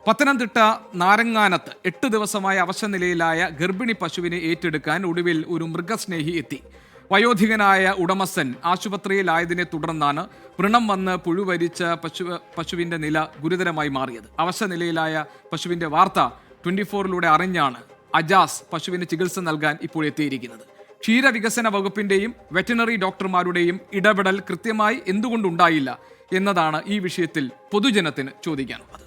പത്തനംതിട്ട നാരങ്ങാനത്ത് 8 ദിവസമായ അവശനിലയിലായ ഗർഭിണി പശുവിനെ ഏറ്റെടുക്കാൻ ഒടുവിൽ ഒരു മൃഗസ്നേഹി എത്തി. വയോധികനായ ഉടമസ്ഥൻ ആശുപത്രിയിലായതിനെ തുടർന്നാണ് വ്രണം വന്ന് പുഴുവരിച്ച പശുവിന്റെ നില ഗുരുതരമായി മാറിയത്. അവശനിലയിലായ പശുവിന്റെ വാർത്ത 24-ലൂടെ അറിഞ്ഞാണ് അജാസ് പശുവിന് ചികിത്സ നൽകാൻ ഇപ്പോൾ എത്തിയിരിക്കുന്നത്. ക്ഷീരവികസന വകുപ്പിന്റെയും വെറ്ററിനറി ഡോക്ടർമാരുടെയും ഇടപെടൽ കൃത്യമായി എന്തുകൊണ്ടുണ്ടായില്ല എന്നതാണ് ഈ വിഷയത്തിൽ പൊതുജനത്തിന് ചോദിക്കാനുള്ളത്.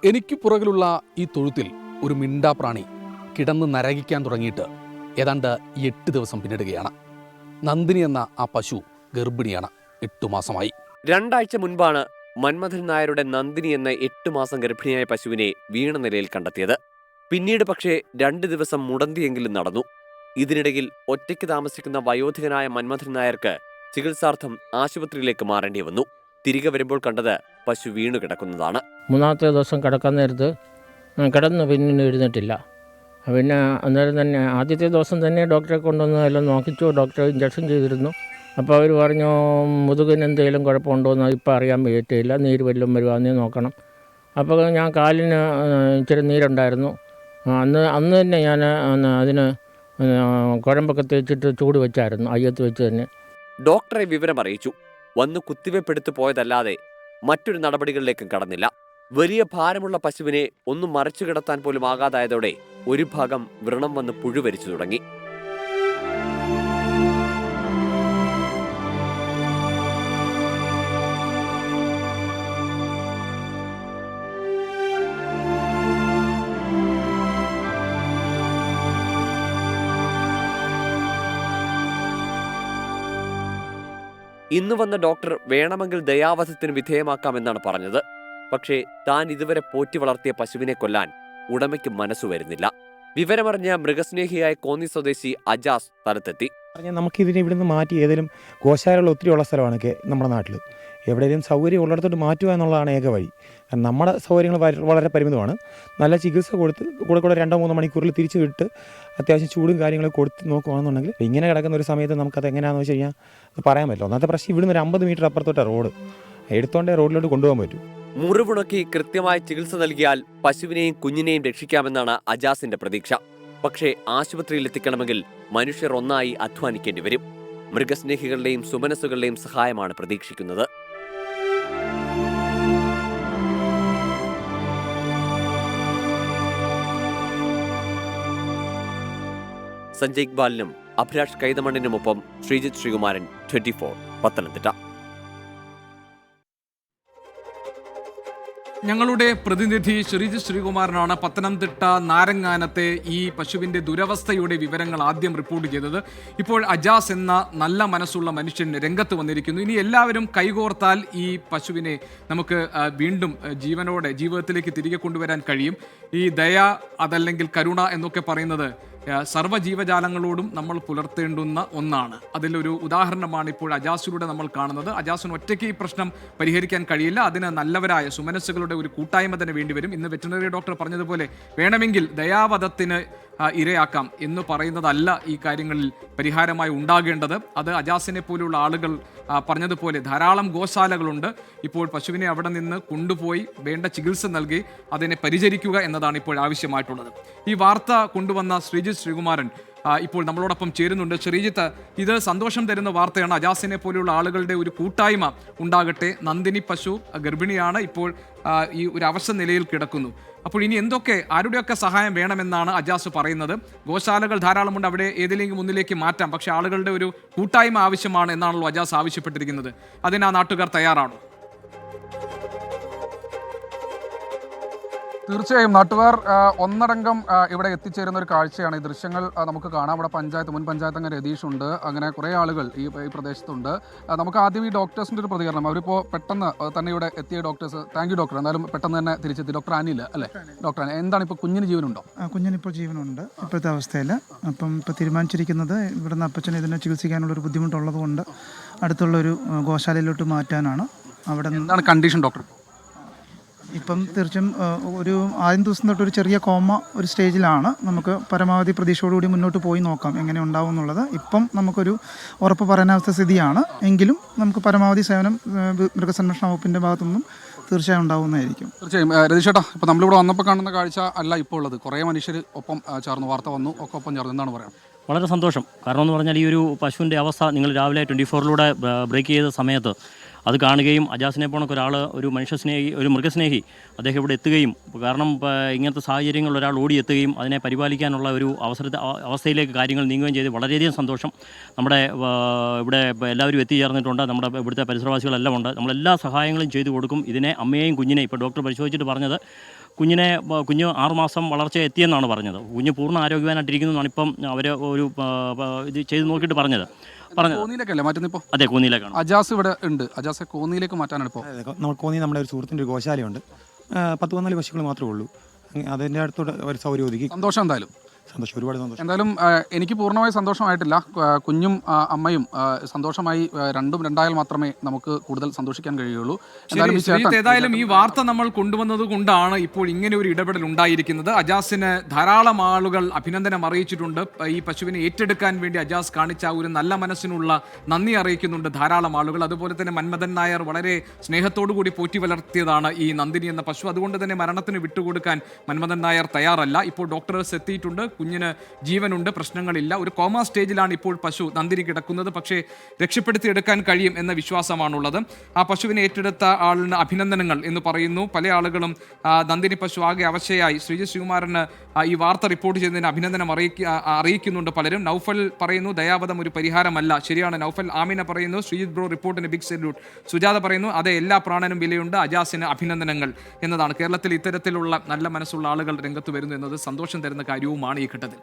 എനിക്ക് പുറകിലുള്ള ഈ തൊഴുത്തിൽ ഒരു മിണ്ടാപ്രാണി കിടന്ന് നരകിക്കാൻ തുടങ്ങിയിട്ട് ഏതാണ്ട് 8 ദിവസം പിന്നിടുകയാണ്. നന്ദിനി എന്ന ആ പശു ഗർഭിണിയാണ്. 8 മാസമായി. 2 ആഴ്ച മുൻപാണ് മന്മഥൻ നായരുടെ നന്ദിനി എന്ന 8 മാസം ഗർഭിണിയായ പശുവിനെ വീണ നിലയിൽ കണ്ടെത്തിയത്. പിന്നീട് പക്ഷേ 2 ദിവസം മുടന്തിയെങ്കിലും നടന്നു. ഇതിനിടയിൽ ഒറ്റയ്ക്ക് താമസിക്കുന്ന വയോധികനായ മന്മഥൻ നായർക്ക് ചികിത്സാർത്ഥം ആശുപത്രിയിലേക്ക് മാറേണ്ടി വന്നു. തിരികെ വരുമ്പോൾ കണ്ടത് പശു വീണു കിടക്കുന്നതാണ്. 3-ാമത്തെ ദിവസം കിടക്കാൻ നേരത്ത് കിടന്നു പിന്നീട് എഴുന്നേറ്റില്ല. പിന്നെ അന്നേരം തന്നെ ആദ്യത്തെ ദിവസം തന്നെ ഡോക്ടറെ കൊണ്ടുവന്ന് എല്ലാം നോക്കിച്ചു. ഡോക്ടർ ഇഞ്ചക്ഷൻ ചെയ്തിരുന്നു. അപ്പോൾ അവർ പറഞ്ഞു മുതുകിന് എന്തെങ്കിലും കുഴപ്പമുണ്ടോ എന്ന് ഇപ്പോൾ അറിയാൻ പറ്റിയില്ല, നീര് വല്ലതും വരുവാന്നേ നോക്കണം. അപ്പോൾ ഞാൻ കാലിന് ഇച്ചിരി നീരുണ്ടായിരുന്നു. അന്ന് തന്നെ ഞാൻ അതിന് കുഴമ്പൊക്കെ തേച്ചിട്ട് ചൂട് വെച്ചായിരുന്നു, അയ്യത്ത് വെച്ച് തന്നെ. ഡോക്ടറെ വിവരം അറിയിച്ചു. വന്ന് കുത്തിവെപ്പെടുത്തു പോയതല്ലാതെ മറ്റൊരു നടപടികളിലേക്കും കടന്നില്ല. വലിയ ഭാരമുള്ള പശുവിനെ ഒന്നും മറച്ചു കിടത്താൻ പോലും ആകാതായതോടെ ഒരു ഭാഗം വ്രണം വന്ന് പുഴുവരിച്ചു തുടങ്ങി. ഇന്ന് വന്ന ഡോക്ടർ വേണമെങ്കിൽ ദയാവധത്തിന് വിധേയമാക്കാമെന്നാണ് പറഞ്ഞത്. പക്ഷേ താൻ ഇതുവരെ പോറ്റി വളർത്തിയ പശുവിനെ കൊല്ലാൻ ഉടമയ്ക്ക് മനസ്സു വരുന്നില്ല. വിവരമറിഞ്ഞ മൃഗസ്നേഹിയായ കോന്നി സ്വദേശി അജാസ് സ്ഥലത്തെത്തി. നമുക്കിതിനെ ഇവിടുന്ന് മാറ്റി ഏതെങ്കിലും ഗോശാലകൾ ഒത്തിരി ഉള്ള സ്ഥലമാണ് നമ്മുടെ നാട്ടിൽ. എവിടെയെങ്കിലും സൗകര്യം ഉള്ളിടത്തോട്ട് മാറ്റുക എന്നുള്ളതാണ് ഏക വഴി. കാരണം നമ്മുടെ സൗകര്യങ്ങൾ വളരെ പരിമിതമാണ്. നല്ല ചികിത്സ കൊടുത്ത് കൂടെ 2-3 മണിക്കൂറിൽ തിരിച്ചു വിട്ട് അത്യാവശ്യം ചൂടും കാര്യങ്ങളും കൊടുത്ത് നോക്കുകയാണെന്നുണ്ടെങ്കിൽ ഇങ്ങനെ കിടക്കുന്ന ഒരു സമയത്ത് നമുക്കത് എങ്ങനെയാണെന്ന് വെച്ച് കഴിഞ്ഞാൽ അത് പറയാൻ പറ്റില്ല. ഒന്നാമത്തെ പ്രശ്നം ഇവിടുന്ന് ഒരു 50 മീറ്റർ അപ്പുറത്തോട്ട് റോഡ് എടുത്തോണ്ടേ റോഡിലോട്ട് കൊണ്ടുപോകാൻ പറ്റും. മുറിവുണക്കി കൃത്യമായ ചികിത്സ നൽകിയാൽ പശുവിനെയും കുഞ്ഞിനെയും രക്ഷിക്കാമെന്നാണ് അജാസിന്റെ പ്രതീക്ഷ. പക്ഷേ ആശുപത്രിയിൽ എത്തിക്കണമെങ്കിൽ മനുഷ്യർ ഒന്നായി അധ്വാനിക്കേണ്ടി വരും. മൃഗസ്നേഹികളുടെയും സുമനസ്സുകളുടെയും സഹായമാണ് പ്രതീക്ഷിക്കുന്നത്. സഞ്ജയ് ഇക്ബാലിനും അഭിലാഷ് കൈതമണ്ണിനുമൊപ്പം ശ്രീജിത്ത് ശ്രീകുമാരൻ, 24, പത്തനംതിട്ട. ഞങ്ങളുടെ പ്രതിനിധി ശ്രീജിത്ത് ശ്രീകുമാരനാണ് പത്തനംതിട്ട നാരങ്ങാനത്തെ ഈ പശുവിന്റെ ദുരവസ്ഥയുടെ വിവരങ്ങൾ ആദ്യം റിപ്പോർട്ട് ചെയ്തത്. ഇപ്പോൾ അജാസ് എന്ന നല്ല മനസ്സുള്ള മനുഷ്യൻ രംഗത്ത് വന്നിരിക്കുന്നു. ഇനി എല്ലാവരും കൈകോർത്താൽ ഈ പശുവിനെ നമുക്ക് വീണ്ടും ജീവിതത്തിലേക്ക് തിരികെ കൊണ്ടുവരാൻ കഴിയും. ഈ ദയ അതല്ലെങ്കിൽ കരുണ എന്നൊക്കെ പറയുന്നത് സർവ്വജീവജാലങ്ങളോടും നമ്മൾ പുലർത്തേണ്ടുന്ന ഒന്നാണ്. അതിലൊരു ഉദാഹരണമാണ് ഇപ്പോൾ അജാസിലൂടെ നമ്മൾ കാണുന്നത്. അജാസിന് ഒറ്റയ്ക്ക് ഈ പ്രശ്നം പരിഹരിക്കാൻ കഴിയില്ല. അതിന് നല്ലവരായ സുമനസ്സുകളുടെ ഒരു കൂട്ടായ്മ തന്നെ വേണ്ടിവരും. ഇന്ന് വെറ്ററിനറി ഡോക്ടർ പറഞ്ഞതുപോലെ വേണമെങ്കിൽ ദയാവധത്തിന് ഇരയാക്കാം എന്ന് പറയുന്നതല്ല ഈ കാര്യങ്ങളിൽ പരിഹാരമായി ഉണ്ടാകേണ്ടത്. അത് അജാസിനെ പോലുള്ള ആളുകൾ പറഞ്ഞതുപോലെ ധാരാളം ഗോശാലകളുണ്ട്. ഇപ്പോൾ പശുവിനെ അവിടെ നിന്ന് കൊണ്ടുപോയി വേണ്ട ചികിത്സ നൽകി അതിനെ പരിചരിക്കുക എന്നതാണ് ഇപ്പോൾ ആവശ്യമായിട്ടുള്ളത്. ഈ വാർത്ത കൊണ്ടുവന്ന ശ്രീജിത്ത് ശ്രീകുമാരൻ ഇപ്പോൾ നമ്മളോടൊപ്പം ചേരുന്നുണ്ട്. ശ്രീജിത്ത്, ഇത് സന്തോഷം തരുന്ന വാർത്തയാണ്. അജാസിനെ പോലെയുള്ള ആളുകളുടെ ഒരു കൂട്ടായ്മ ഉണ്ടാകട്ടെ. നന്ദിനി പശു ഗർഭിണിയാണ്, ഇപ്പോൾ ഈ ഒരു അവശ നിലയിൽ കിടക്കുന്നു. അപ്പോൾ ഇനി ആരുടെയൊക്കെ സഹായം വേണമെന്നാണ് അജാസ് പറയുന്നത്? ഗോശാലകൾ ധാരാളമുണ്ട്, അവിടെ ഏതിലെങ്കിലും ഒന്നിലേക്ക് മാറ്റാം. പക്ഷേ ആളുകളുടെ ഒരു കൂട്ടായ്മ ആവശ്യമാണ് എന്നാണല്ലോ അജാസ് ആവശ്യപ്പെട്ടിരിക്കുന്നത്. അതിന് ആ നാട്ടുകാർ തയ്യാറാണോ? തീർച്ചയായും നാട്ടുകാർ ഒന്നടങ്കം ഇവിടെ എത്തിച്ചേരുന്ന ഒരു കാഴ്ചയാണ്. ഈ ദൃശ്യങ്ങൾ നമുക്ക് കാണാം. ഇവിടെ മുൻ പഞ്ചായത്ത് അംഗം രതീഷ് ഉണ്ട്, അങ്ങനെ കുറേ ആളുകൾ ഈ പ്രദേശത്തുണ്ട്. നമുക്ക് ആദ്യം ഈ ഡോക്ടേഴ്സിൻ്റെ ഒരു പ്രതികരണം. അവരിപ്പോൾ പെട്ടെന്ന് തന്നെ ഇവിടെ എത്തിയ ഡോക്ടേഴ്സ്, താങ്ക് യു ഡോക്ടർ, എന്നാലും പെട്ടെന്ന് തന്നെ തിരിച്ചെത്തി. ഡോക്ടർ അനിൽ അല്ലേ? ഡോക്ടർ എന്താണ് ഇപ്പോൾ കുഞ്ഞിന് ജീവനുണ്ടോ? കുഞ്ഞിനിപ്പോൾ ജീവനുണ്ട് ഇപ്പോഴത്തെ അവസ്ഥയിൽ. അപ്പം ഇപ്പോൾ തീരുമാനിച്ചിരിക്കുന്നത് ഇവിടുന്ന് അപ്പച്ചന് ഇതിനെ ചികിത്സിക്കാനുള്ളൊരു ബുദ്ധിമുട്ടുള്ളത് കൊണ്ട് അടുത്തുള്ളൊരു ഗോശാലയിലോട്ട് മാറ്റാനാണ്. അവിടെ എന്താണ് കണ്ടീഷൻ ഡോക്ടർ? ഇപ്പം തീർച്ചയായും ഒരു ആദ്യം ദിവസം തൊട്ടൊരു ചെറിയ കോമ ഒരു സ്റ്റേജിലാണ്. നമുക്ക് പരമാവധി പ്രതീക്ഷയോടുകൂടി മുന്നോട്ട് പോയി നോക്കാം എങ്ങനെ ഉണ്ടാവും എന്നുള്ളത്. ഇപ്പം നമുക്കൊരു ഉറപ്പ് പറയാനാവാത്ത സ്ഥിതിയാണ്. എങ്കിലും നമുക്ക് പരമാവധി സേവനം മൃഗസംരക്ഷണ വകുപ്പിൻ്റെ ഭാഗത്തുനിന്നും തീർച്ചയായും ഉണ്ടാവുന്നതായിരിക്കും. തീർച്ചയായും രതീഷേട്ടാ, ഇപ്പോൾ നമ്മളിവിടെ വന്നപ്പോൾ കാണുന്ന കാഴ്ച അല്ല ഇപ്പോൾ ഉള്ളത്. കുറേ മനുഷ്യർ ഒപ്പം ചേർന്ന്, വാർത്ത വന്നു ഒക്കെ ഒപ്പം ചേർന്ന്. എന്താണ് പറയുക? വളരെ സന്തോഷം. കാരണം എന്ന് പറഞ്ഞാൽ ഈ ഒരു പശുവിൻ്റെ അവസ്ഥ നിങ്ങൾ രാവിലെ 24-ലൂടെ ബ്രേക്ക് ചെയ്ത സമയത്ത് അത് കാണുകയും അജാസിനെ പോണക്ക് ഒരാൾ, ഒരു മനുഷ്യസ്നേഹി, ഒരു മൃഗസ്നേഹി അദ്ദേഹം ഇവിടെ എത്തുകയും, കാരണം ഇങ്ങനത്തെ സാഹചര്യങ്ങളിൽ ഒരാൾ ഓടിയെത്തുകയും അതിനെ പരിപാലിക്കാനുള്ള ഒരു അവസ്ഥയിലേക്ക് കാര്യങ്ങൾ നീങ്ങുകയും ചെയ്ത് വളരെയധികം സന്തോഷം. നമ്മുടെ ഇവിടെ എല്ലാവരും എത്തിച്ചേർന്നിട്ടുണ്ട്. നമ്മുടെ ഇവിടുത്തെ പരിസരവാസികളെല്ലാം ഉണ്ട്. നമ്മളെല്ലാ സഹായങ്ങളും ചെയ്തു കൊടുക്കും. ഇതിനെ അമ്മയെയും കുഞ്ഞിനെയും ഇപ്പോൾ ഡോക്ടർ പരിശോധിച്ചിട്ട് പറഞ്ഞത് കുഞ്ഞ് 6 മാസം വളർച്ച എത്തിയെന്നാണ് പറഞ്ഞത്. കുഞ്ഞ് പൂർണ്ണ ആരോഗ്യവാനായിട്ടിരിക്കുന്നു എന്നാണ് ഇപ്പം അവർ ഒരു ഇത് ചെയ്ത് നോക്കിയിട്ട് പറഞ്ഞത്. കോന്നിയിലേക്കല്ലേ മാറ്റുന്നത് ഇപ്പോൾ? അതെ, കോന്നിയിലേക്കാണ്. അജാസ് ഇവിടെ ഉണ്ട്. അജാസെ കോന്നിയിലേക്ക് മാറ്റാനാണ് ഇപ്പോൾ. നമ്മൾ കോന്നി നമ്മുടെ ഒരു സുഹൃത്തിൻ്റെ ഒരു ഗോശാലയുണ്ട്. 14 പശുക്കൾ മാത്രമേ ഉള്ളൂ. അതിൻ്റെ അടുത്തോട്ട് ഒരു സൗകര്യം ഒതുക്കി. സന്തോഷം. എന്തായാലും സന്തോഷം, ഒരുപാട് സന്തോഷം. എന്തായാലും എനിക്ക് പൂർണ്ണമായി സന്തോഷമായിട്ടില്ല. കുഞ്ഞും അമ്മയും സന്തോഷമായി. രണ്ടും രണ്ടായാൽ മാത്രമേ നമുക്ക് കൂടുതൽ സന്തോഷിക്കാൻ കഴിയുള്ളൂ. ഏതായാലും ഈ വാർത്ത നമ്മൾ കൊണ്ടുവന്നത് കൊണ്ടാണ് ഇപ്പോൾ ഇങ്ങനെ ഒരു ഇടപെടൽ ഉണ്ടായിരിക്കുന്നത്. അജാസിന് ധാരാളം ആളുകൾ അഭിനന്ദനം അറിയിച്ചിട്ടുണ്ട്. ഈ പശുവിനെ ഏറ്റെടുക്കാൻ വേണ്ടി അജാസ് കാണിച്ച ഒരു നല്ല മനസ്സിനുള്ള നന്ദി അറിയിക്കുന്നുണ്ട് ധാരാളം ആളുകൾ. അതുപോലെ തന്നെ മന്മഥൻ നായർ വളരെ സ്നേഹത്തോടു കൂടി പോറ്റി വളർത്തിയതാണ് ഈ നന്ദിനി എന്ന പശു. അതുകൊണ്ട് തന്നെ മരണത്തിന് വിട്ടുകൊടുക്കാൻ മന്മഥൻ നായർ തയ്യാറല്ല. ഇപ്പോൾ ഡോക്ടേഴ്സ് എത്തിയിട്ടുണ്ട്. കുഞ്ഞിന് ജീവനുണ്ട്, പ്രശ്നങ്ങളില്ല. ഒരു കോമ സ്റ്റേജിലാണ് ഇപ്പോൾ പശു നന്ദിനി കിടക്കുന്നത്. പക്ഷേ രക്ഷപ്പെടുത്തിയെടുക്കാൻ കഴിയും എന്ന വിശ്വാസമാണുള്ളത്. ആ പശുവിനെ ഏറ്റെടുത്ത ആളിന് അഭിനന്ദനങ്ങൾ എന്ന് പറയുന്നു പല ആളുകളും. നന്ദിനി പശു ആകെ അവശയായി. ശ്രീജിത്ത് ശ്രീകുമാരന് ഈ വാർത്ത റിപ്പോർട്ട് ചെയ്തതിന് അഭിനന്ദനം അറിയിക്കുന്നുണ്ട് പലരും. നൗഫൽ പറയുന്നു ദയാവധം ഒരു പരിഹാരമല്ല. ശരിയാണ് നൗഫൽ. ആമിന പറയുന്നു ശ്രീജിത്ത് ബ്രോ റിപ്പോർട്ടിന് ബിഗ് സല്യൂട്ട്. സുജാത പറയുന്നു അതെ, എല്ലാ പ്രാണനും വിലയുണ്ട്, അജാസിന് അഭിനന്ദനങ്ങൾ എന്നതാണ്. കേരളത്തിൽ ഇത്തരത്തിലുള്ള നല്ല മനസ്സുള്ള ആളുകൾ രംഗത്ത് വരുന്നു എന്നത് സന്തോഷം തരുന്ന കാര്യവുമാണ് ഈ ഘട്ടത്തിൽ.